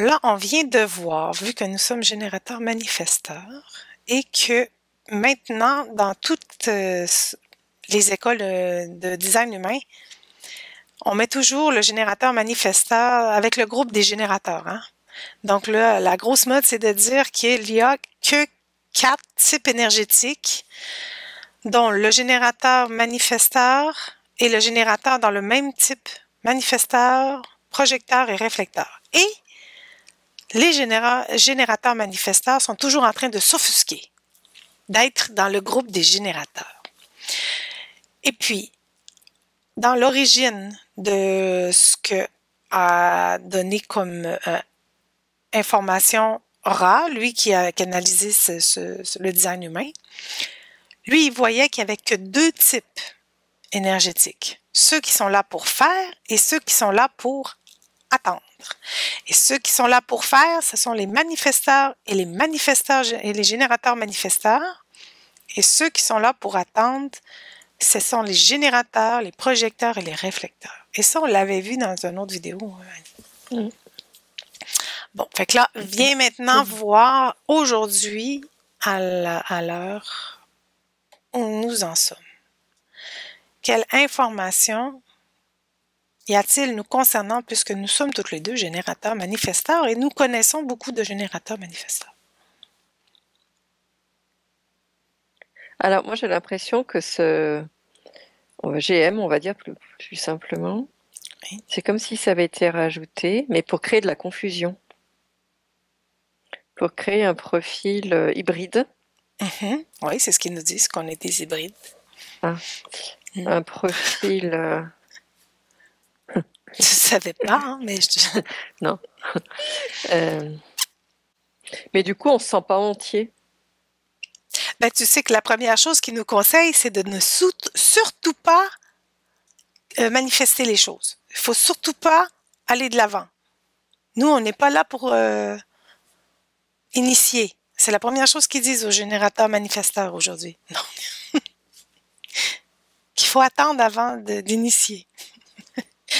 là, on vient de voir, vu que nous sommes générateurs manifesteurs, et que maintenant, dans toutes les écoles de design humain, on met toujours le générateur manifesteur avec le groupe des générateurs. Hein? Donc là, la grosse mode, c'est de dire qu'il y a que 4 types énergétiques, dont le générateur manifesteur et le générateur dans le même type, manifesteur, projecteur et réflecteur. Et les générateurs manifesteurs sont toujours en train de s'offusquer, d'être dans le groupe des générateurs. Et puis, dans l'origine de ce que a donné comme information Ra, lui qui a analysé le design humain, lui, il voyait qu'il n'y avait que 2 types énergétiques. Ceux qui sont là pour faire et ceux qui sont là pour attendre. Et ceux qui sont là pour faire, ce sont les manifesteurs et les générateurs manifesteurs. Et ceux qui sont là pour attendre, ce sont les générateurs, les projecteurs et les réflecteurs. Et ça, on l'avait vu dans une autre vidéo. Bon, fait que là, viens maintenant voir aujourd'hui, à l'heure où nous en sommes. Quelle information y a-t-il nous concernant, puisque nous sommes toutes les deux générateurs manifesteurs et nous connaissons beaucoup de générateurs manifesteurs? Alors, moi, j'ai l'impression que ce GM, on va dire plus simplement, oui. C'est comme si ça avait été rajouté, mais pour créer de la confusion. Pour créer un profil hybride. Oui, c'est ce qu'ils nous disent, qu'on est des hybrides. Ah, un profil... Je ne savais pas, hein, mais... Non. Mais du coup, on ne se sent pas entier. Ben, tu sais que la première chose qu'ils nous conseillent, c'est de ne surtout pas manifester les choses. Il ne faut surtout pas aller de l'avant. Nous, on n'est pas là pour initier. C'est la première chose qu'ils disent aux générateurs manifesteurs aujourd'hui. Non. Qu'il faut attendre avant d'initier.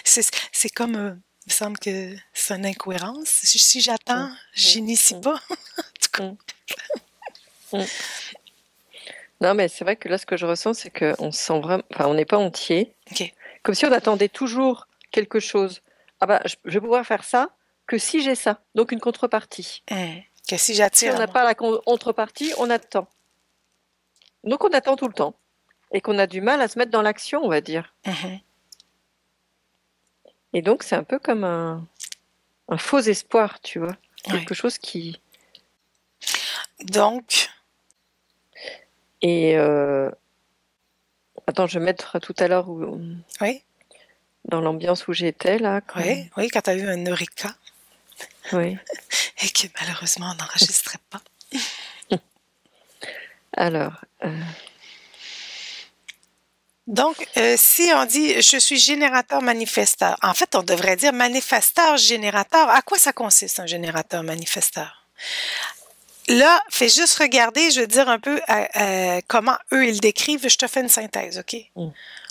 C'est comme, il me semble que c'est une incohérence. Si j'attends, j'initie pas. En tout cas. Non, mais c'est vrai que là, ce que je ressens, c'est qu'on se sent vraiment... Enfin, on n'est pas entier. Okay. Comme si on attendait toujours quelque chose. Ah bah, je vais pouvoir faire ça que si j'ai ça. Donc, une contrepartie. Que si j'attire... Si on n'a pas la contrepartie, on attend. Donc, on attend tout le temps. Et qu'on a du mal à se mettre dans l'action, on va dire. Et donc, c'est un peu comme un faux espoir, tu vois. Quelque chose qui... Donc... Et... Attends, je vais mettre tout à l'heure où... Oui. Dans l'ambiance où j'étais, là. Oui, quand tu as eu un eureka. Oui. Et que malheureusement, on n'enregistrait pas. Alors... Donc, si on dit « je suis générateur manifesteur », en fait, on devrait dire « manifesteur générateur ». À quoi ça consiste, un générateur manifesteur? Là, fais juste regarder, je veux dire un peu comment eux, ils décrivent. Je te fais une synthèse, OK?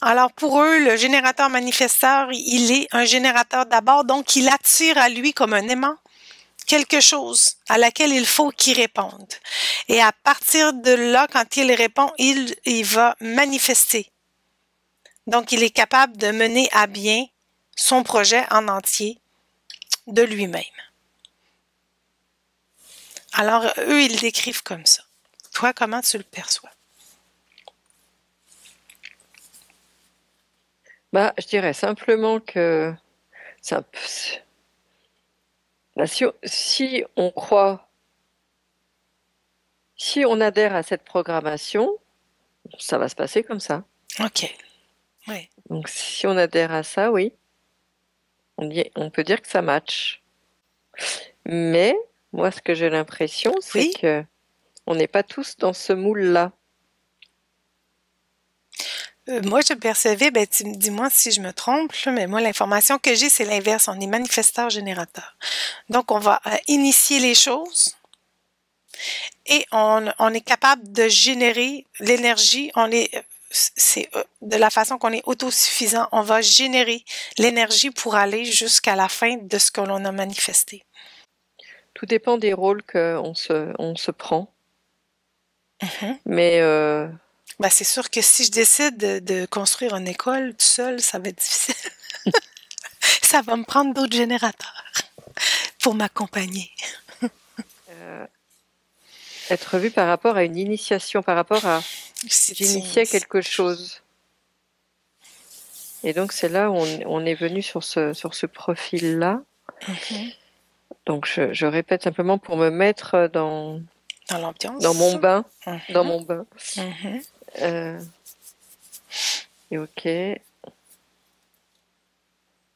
Alors, pour eux, le générateur manifesteur, il est un générateur d'abord, donc il attire à lui comme un aimant quelque chose à laquelle il faut qu'il réponde. Et à partir de là, quand il répond, il va manifester. Donc, il est capable de mener à bien son projet en entier de lui-même. Alors, eux, ils le décrivent comme ça. Toi, comment tu le perçois? Bah, je dirais simplement que bah, si on croit, si on adhère à cette programmation, ça va se passer comme ça. OK. Oui. Donc, si on adhère à ça, oui, on peut dire que ça match. Mais, moi, ce que j'ai l'impression, c'est que on n'est pas tous dans ce moule-là. Moi, je percevais, ben, dis-moi si je me trompe, mais moi, l'information que j'ai, c'est l'inverse. On est manifesteur-générateur. Donc, on va initier les choses et on est capable de générer l'énergie. C'est de la façon qu'on est autosuffisant. On va générer l'énergie pour aller jusqu'à la fin de ce que l'on a manifesté. tout dépend des rôles qu'on se prend. Mais c'est sûr que si je décide de construire une école tout seul, ça va être difficile. Ça va me prendre d'autres générateurs pour m'accompagner. Être vu par rapport à une initiation, par rapport à j'initiais quelque chose. Et donc c'est là où on est venu sur ce profil-là. Donc je répète simplement pour me mettre dans l'ambiance, dans mon bain, dans mon bain. Et ok,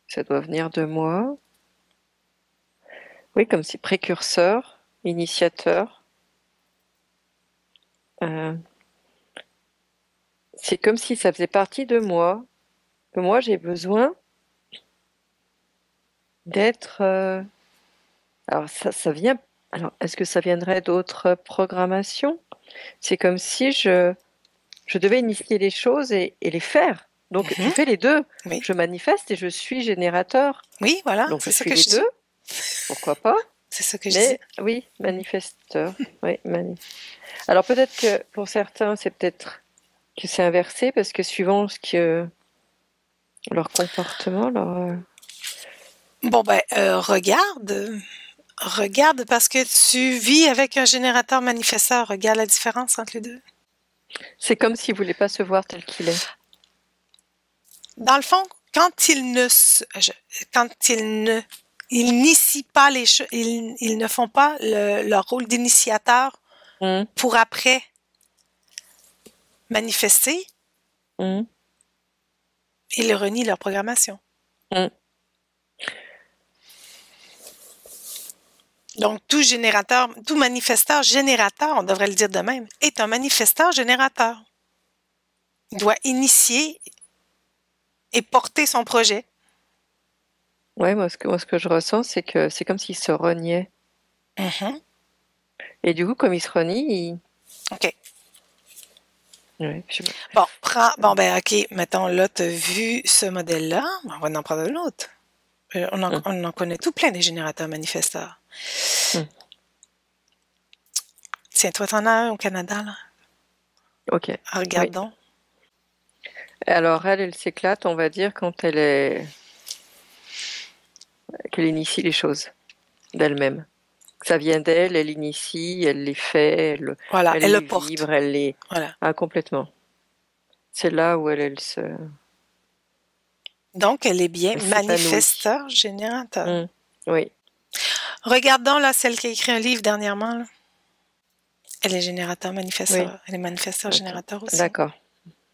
ça doit venir de moi. Oui, comme si précurseur, initiateur. C'est comme si ça faisait partie de moi, que moi j'ai besoin d'être. Alors ça vient. Alors est-ce que ça viendrait d'autres programmations? C'est comme si je devais initier les choses et les faire. Donc tu fais les deux. Oui. Je manifeste et je suis générateur. Oui, voilà. Donc c'est je ça fais que les je deux. dis. Pourquoi pas? C'est ça que je dis. Oui, manifesteur. Oui, Alors peut-être que pour certains, c'est peut-être que c'est inversé parce que suivant ce que leur comportement, Bon regarde parce que tu vis avec un générateur manifesteur. Regarde la différence entre les deux. C'est comme s'il voulait pas se voir tel qu'il est. Dans le fond, quand ils n'initient pas les choses, ils ne font pas leur rôle d'initiateur pour après manifester, ils renient leur programmation. Donc, tout manifesteur générateur, on devrait le dire de même, est un manifesteur générateur. Il doit initier et porter son projet. Ouais, moi ce que je ressens, c'est que c'est comme s'il se reniait. Et du coup, comme il se renie, OK. Ouais, OK, mettons, là, tu as vu ce modèle-là, on va en prendre un autre. On en connaît tout plein des générateurs manifesteurs. Tiens, toi, t'en as un au Canada, là? OK. Regardons. Oui. Alors, elle s'éclate, on va dire, quand qu'elle initie les choses d'elle-même. Ça vient d'elle, elle initie, elle les fait, elle les vibre, elle les... Voilà. Ah, complètement. C'est là où elle se... Donc, elle est bien manifesteur générateur. Oui. Regardons là celle qui a écrit un livre dernièrement. Là. Elle est générateur manifesteur. Oui. Elle est manifesteur générateur aussi. D'accord.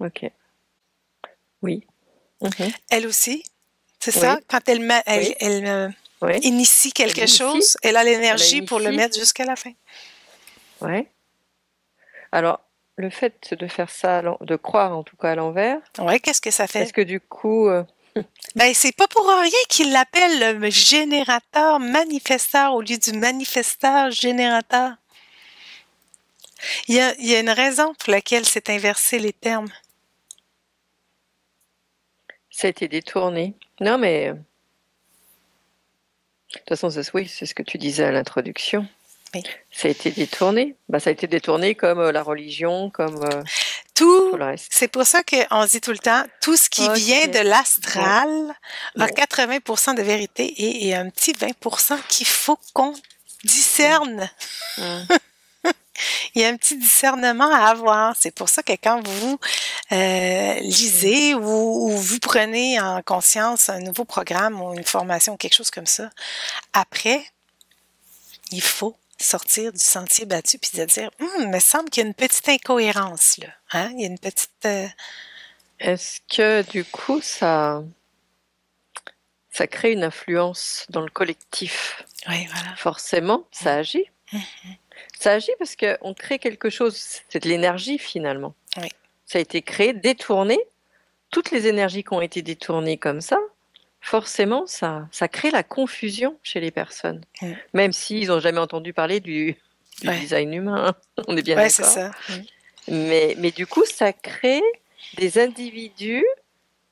OK. Oui. Elle aussi. C'est ça? Quand elle initie quelque chose, elle a l'énergie pour le mettre jusqu'à la fin. Oui. Alors, le fait de faire ça, de croire en tout cas à l'envers. Oui, qu'est-ce que ça fait? Est-ce que du coup... c'est pas pour rien qu'il l'appelle le générateur manifesteur au lieu du manifesteur générateur. Il y a une raison pour laquelle c'est inversé les termes. Ça a été détourné. Non, mais... De toute façon, c'est ce que tu disais à l'introduction. Oui. Ça a été détourné. Ça a été détourné comme la religion, comme... tout le reste. C'est pour ça qu'on dit tout le temps, tout ce qui vient de l'astral a 80% de vérité et un petit 20% qu'il faut qu'on discerne. Il y a un petit discernement à avoir. C'est pour ça que quand vous lisez ou vous prenez en conscience un nouveau programme ou une formation ou quelque chose comme ça, après, il faut sortir du sentier battu puis de dire il me semble qu'il y a une petite incohérence là. Hein? Il y a une petite... Est-ce que du coup ça crée une influence dans le collectif? Oui, voilà. Forcément, ça agit. Ça agit parce qu'on crée quelque chose, c'est de l'énergie finalement. Oui. Ça a été créé, détourné. Toutes les énergies qui ont été détournées comme ça, forcément, ça crée la confusion chez les personnes. Même s'ils n'ont jamais entendu parler du design humain. On est bien d'accord. C'est ça. Mais du coup, ça crée des individus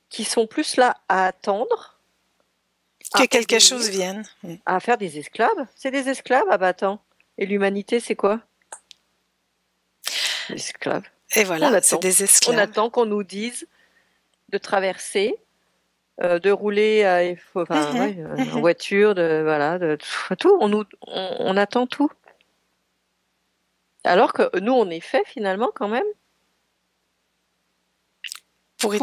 qui sont plus là à attendre Que quelque chose vienne. À faire des esclaves. C'est des esclaves? Ah bah attends. Et l'humanité, c'est quoi? Des esclaves. Et voilà, c'est des esclaves. On attend qu'on nous dise de traverser, de rouler en voiture, de tout. On attend tout. Alors que nous, on est fait finalement quand même pour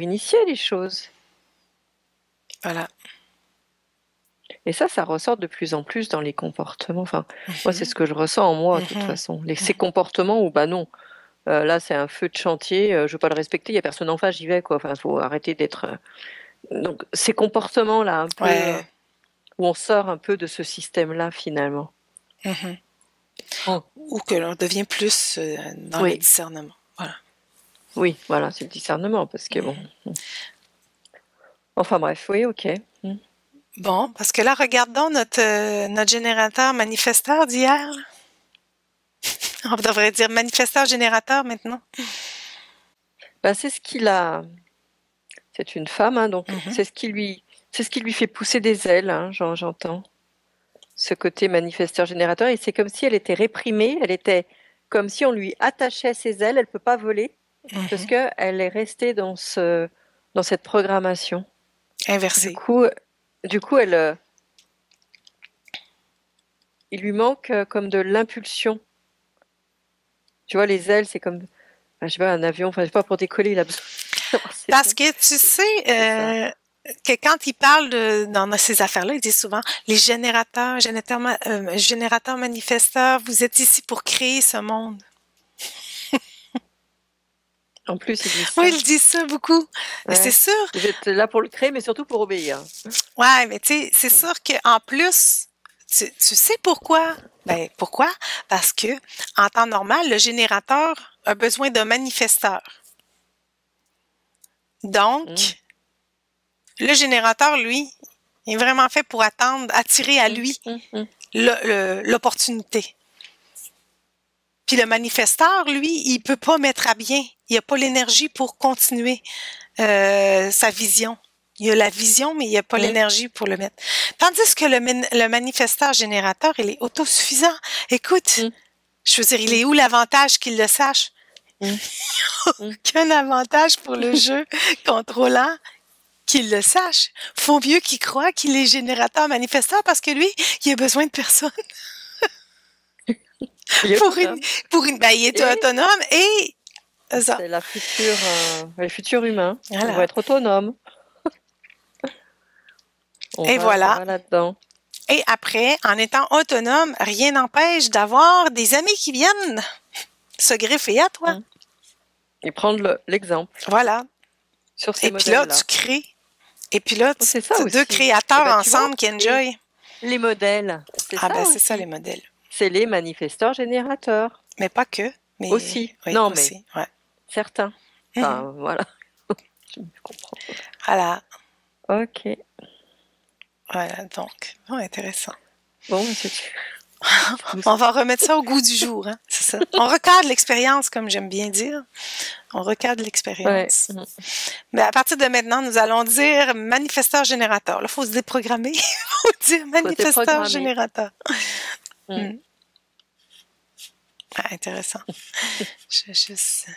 initier les choses. Voilà. Et ça ressort de plus en plus dans les comportements. Enfin, moi, c'est ce que je ressens en moi, de toute façon. Ces comportements où, bah non, là, c'est un feu de chantier, je ne veux pas le respecter, il n'y a personne en face, j'y vais, quoi. Enfin, il faut arrêter d'être... Donc, ces comportements-là, un peu, où on sort un peu de ce système-là, finalement. Ou que l'on devient plus dans le discernement. Voilà. Oui, voilà, c'est le discernement, parce que bon... Enfin bref, oui, ok. Bon, parce que là, regardons notre générateur manifesteur d'hier. On devrait dire manifesteur générateur maintenant. Ben, c'est ce qu'il a... C'est une femme, hein, donc c'est ce qui lui fait pousser des ailes, hein, j'entends. Ce côté manifesteur générateur, et c'est comme si elle était réprimée, elle était comme si on lui attachait ses ailes, elle ne peut pas voler, parce qu'elle est restée dans cette programmation. Inversée. Du coup, il lui manque comme de l'impulsion. Tu vois, les ailes, c'est comme, je sais pas, un avion, enfin, je sais pas, pour décoller, il a besoin. Parce que tu sais que quand il parle dans ces affaires-là, il dit souvent les générateurs manifesteurs, vous êtes ici pour créer ce monde. En plus, il dit ça. Oui, il dit ça beaucoup. Ouais. C'est sûr. Vous êtes là pour le créer, mais surtout pour obéir. Ouais, mais tu sais, c'est sûr qu'en plus, tu sais pourquoi? Ben, pourquoi? Parce que, en temps normal, le générateur a besoin d'un manifesteur. Donc, le générateur, lui, est vraiment fait pour attirer à lui l'opportunité. Puis le manifesteur, lui, il peut pas mettre à bien. Il a pas l'énergie pour continuer sa vision. Il a la vision, mais il a pas l'énergie pour le mettre. Tandis que le manifesteur générateur, il est autosuffisant. Écoute, je veux dire, il est où l'avantage qu'il le sache? Aucun avantage pour le jeu contrôlant qu'il le sache. Faut mieux qu'il croit qu'il est générateur manifesteur parce que lui, il a besoin de personne. Il est autonome et c'est le futur humain. Voilà. Il va être autonome. On va là-dedans. Et après, en étant autonome, rien n'empêche d'avoir des amis qui viennent se greffer à toi. Et prendre l'exemple. Voilà. Sur ces modèles-là. Et puis là, tu crées. Et puis là, tu as deux créateurs ensemble qui enjoy. Les modèles. C'est ça les modèles. C'est les manifesteurs générateurs. Mais pas que. Mais... Aussi. Oui, non, aussi. mais certains. Enfin, voilà. Je comprends. Voilà. Ok. Voilà, donc. Intéressant. Bon, on va remettre ça au goût du jour, hein, c'est ça. On recadre l'expérience, comme j'aime bien dire. On recadre l'expérience. Ouais. Mais à partir de maintenant, nous allons dire manifesteur générateur. Là, il faut se déprogrammer. Il faut dire manifesteur générateur. Intéressant. Je juste...